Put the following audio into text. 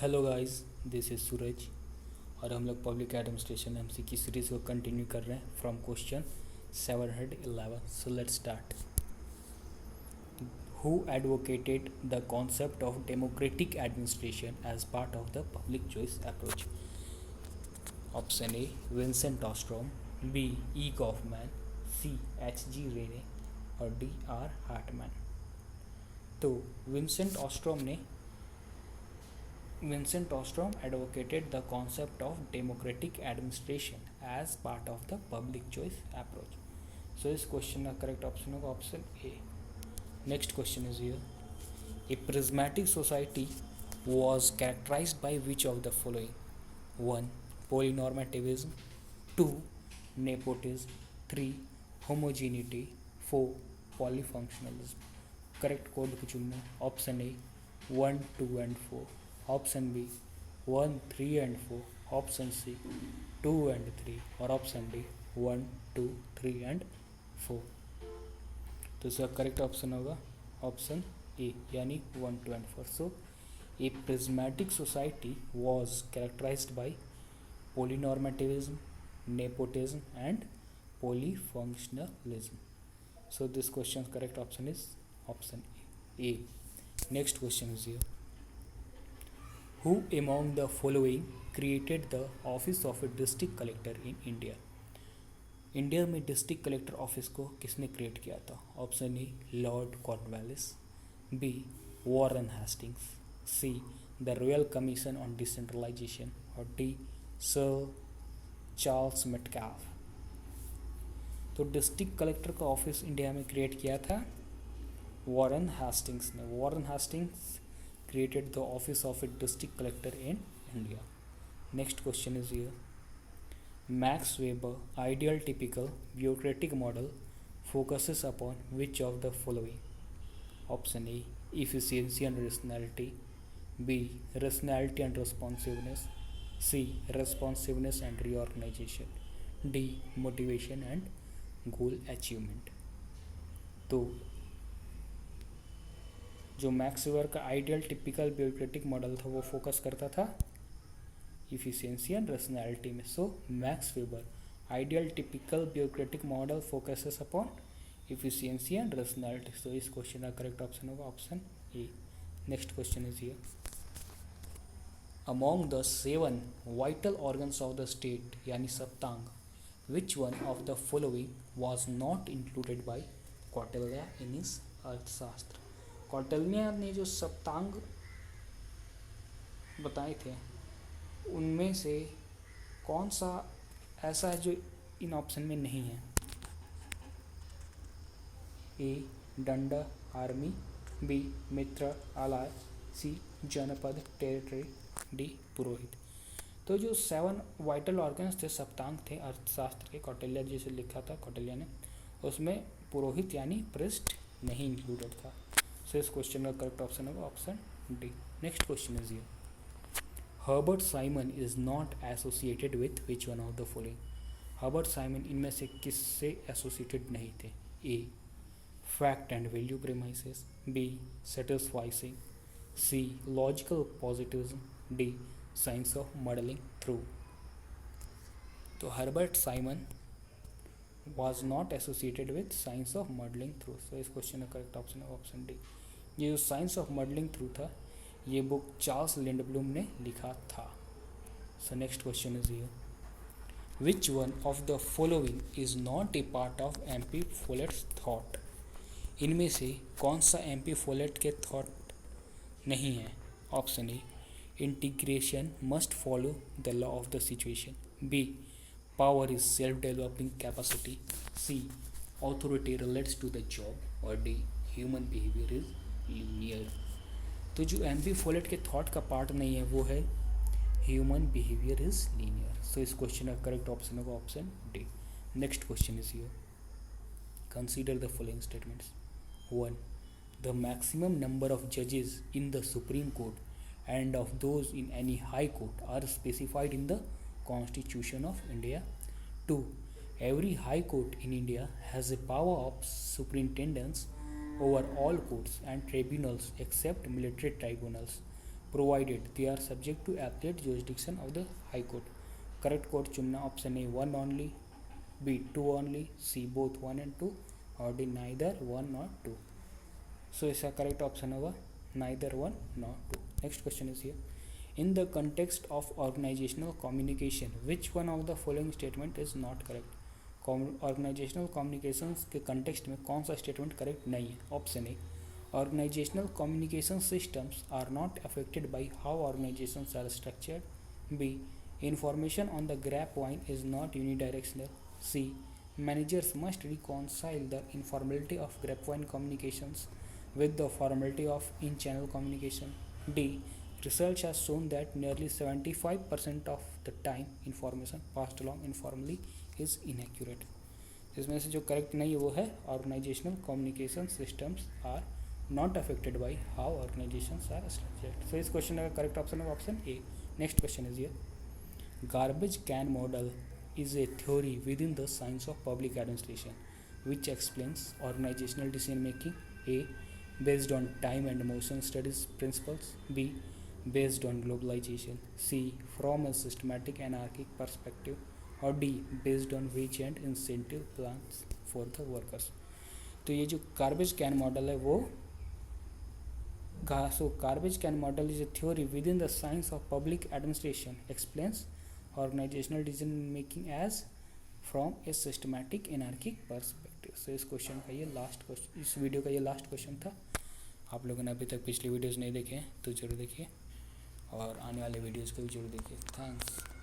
Hello guys, this is Suraj. और हम लोग पब्लिक एडमिनिस्ट्रेशन एमसी की सीरीज़ को कंटिन्यू कर रहे हैं from question 711। So let's start. Who advocated the concept of democratic administration as part of the public choice approach? Option A Vincent Ostrom, B E Goffman, C H G Rene और D R Hartman. तो Vincent Ostrom advocated the concept of democratic administration as part of the public choice approach. So इस question का correct option होगा option A. Next question is here, A prismatic society was characterized by which of the following? 1. Polynormativism, 2. Nepotism, 3. Homogeneity, 4. Polyfunctionalism. Correct code को चुनना option A 1, 2 and 4, option B 1, 3 and 4, option C 2 and 3 और option D 1, 2, 3 and 4। तो इसका correct option होगा option A यानी 1, 2 and 4। So a prismatic society was characterised by polynormativism, nepotism and polyfunctionalism. So this question's correct option is option A. Next question is here, who among the following created the office of a district collector in India? India में district collector office को किसने create किया था? Option A Lord Cornwallis, B Warren Hastings, C the Royal Commission on decentralisation और D sir Charles Metcalfe. तो district collector का office India में create किया था वॉरेन हेस्टिंग्स ने। Warren Hastings created the office of a district collector in India. Next question is here, Max Weber ideal typical bureaucratic model focuses upon which of the following? Option A efficiency and rationality, B rationality and responsiveness, C responsiveness and reorganization, D motivation and goal achievement. तो जो Max Weber का ideal typical bureaucratic model था वो focus करता था efficiency and rationality में। So Max Weber ideal typical bureaucratic model focuses upon efficiency and rationality. So इस question का करेक्ट ऑप्शन होगा option A. Next question is here, among the 7 vital organs of the state यानी Saptang, which one of the following was not included by Kautilya in his Arthashastra? Kautilya ने जो सप्तांग बताए थे उनमें से कौन सा ऐसा है जो इन ऑप्शन में नहीं है? ए दंड आर्मी, बी मित्र आलय, सी जनपद टेरिटरी, डी पुरोहित। तो जो 7 वाइटल ऑर्गन्स थे सप्तांग थे अर्थशास्त्र के, कौटिल्य जी से लिखा था कौटिल्य ने, उसमें पुरोहित यानी पृष्ठ नहीं इंक्लूडेड था। सो इस क्वेश्चन का करेक्ट ऑप्शन होगा option D. Next question is here, Herbert Simon is not associated with which one of the following? Herbert Simon इनमें से किससे एसोसिएटेड नहीं थे? A fact and value premises, B satisficing, C logical positivism, D science of modelling through. तो Herbert Simon was not associated with science of modeling through. So इस question का correct option है option D. ये जो science of modelling through था ये book Charles लिंडब्लूम ने लिखा था। So next question is here, which one of the following is not a part of MP folates thought? इनमें से कौन सा एमपी फोलेट के थॉट नहीं है? Option A integration must follow the law of the situation, B power is self-developing capacity, C authority relates to the job और D human behavior is linear। तो जो एमपी फोलेट के thought का part नहीं है वो है human behaviour is linear. So इस क्वेश्चन का करेक्ट ऑप्शन होगा option D. Next question is here, consider the following statements. 1. The maximum number of जजेस in the Supreme Court and of those in any high court are specified in the Constitution of India. 2. Every high court in India has a power of superintendence over all courts and tribunals except military tribunals provided they are subject to appellate jurisdiction of the high court. Correct court चुनना option A 1 only, B 2 only, C both 1 and 2 और D neither 1 nor 2। सो इसका correct option होगा neither 1 nor 2। Next question is here, in the context of organizational communication which one of the following statement is not correct। Organisational communications के context में कौन सा statement correct नहीं है। Option A, organisational communication systems are not affected by how organisations are structured. B, information on the grapevine is not unidirectional। C, managers must reconcile the informality of grapevine communications with the formality of in-channel communication। D, research has shown that nearly 75% of the time information passed along informally is inaccurate। इसमें से जो correct नहीं है वो है organisational communication systems are not affected by how organisations are structured. So इस question का correct option है option A. Next question is here, garbage can model is a theory within the science of public administration which explains organizational decision making। A, based on time and motion studies principles। B, based on globalization। C, from a systematic anarchic perspective और D, based on wage and incentive plans for the workers। तो ये जो garbage can model है वो garbage can model is a theory within the science of public administration explains organizational decision making as from a systematic anarchic perspective। सो इस question का ये last question, इस video का ये लास्ट क्वेश्चन था। आप लोगों ने अभी तक पिछली वीडियोस नहीं देखे हैं तो जरूर देखिए और आने वाले वीडियोस को भी जरूर देखिए। थैंक्स।